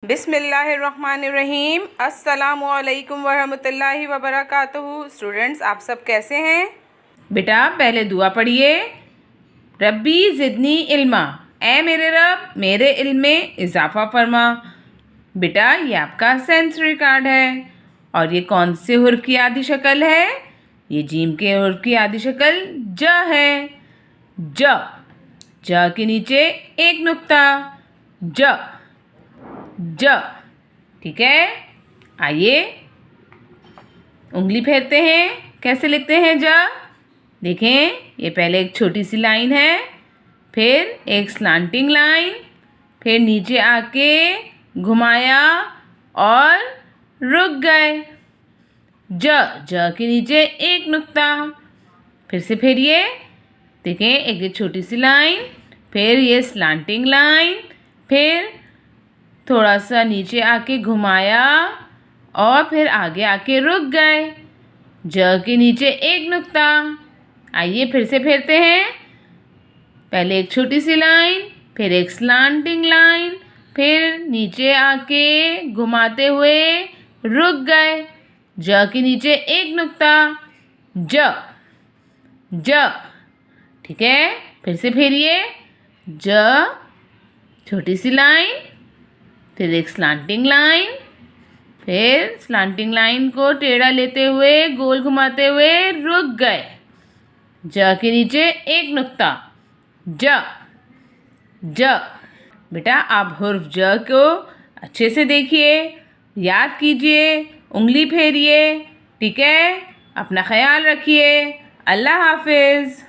बिस्मिल्लाहिर्रहमानिर्रहीम। अस्सलामुअलैकुम वरहमतुल्लाहि वबरकातुहू। स्टूडेंट्स, आप सब कैसे हैं? बेटा पहले दुआ पढ़िए। रब्बी ज़िदनी इल्मा, ए मेरे रब मेरे इल्म में इजाफ़ा फरमा। बेटा ये आपका सेंसरी कार्ड है और ये कौन से हुर्फ की आदि शक्ल है? ये जीम के हुर्फ की आदि शक्ल ज है। ज के नीचे एक नुक्ता, ज। ठीक है, आइए उंगली फेरते हैं। कैसे लिखते हैं ज? देखें, ये पहले एक छोटी सी लाइन है, फिर एक स्लांटिंग लाइन, फिर नीचे आके घुमाया और रुक गए। ज के नीचे एक नुक्ता, फिर से फेरिए। देखें, एक ये छोटी सी लाइन, फिर ये स्लांटिंग लाइन, फिर थोड़ा सा नीचे आके घुमाया और फिर आगे आके रुक गए। ज के नीचे एक नुक्ता। आइए फिर से फेरते हैं। पहले एक छोटी सी लाइन, फिर एक स्लांटिंग लाइन, फिर नीचे आके घुमाते हुए रुक गए। ज के नीचे एक नुक्ता, ज। ठीक है, फिर से फेरिए। ज, छोटी सी लाइन, फिर एक स्लांटिंग लाइन, फिर स्लांटिंग लाइन को टेढ़ा लेते हुए गोल घुमाते हुए रुक गए। ज के नीचे एक नुक्ता, ज। बेटा आप हुर्फ ज को अच्छे से देखिए, याद कीजिए, उंगली फेरिए। ठीक है, अपना ख्याल रखिए। अल्लाह हाफिज़।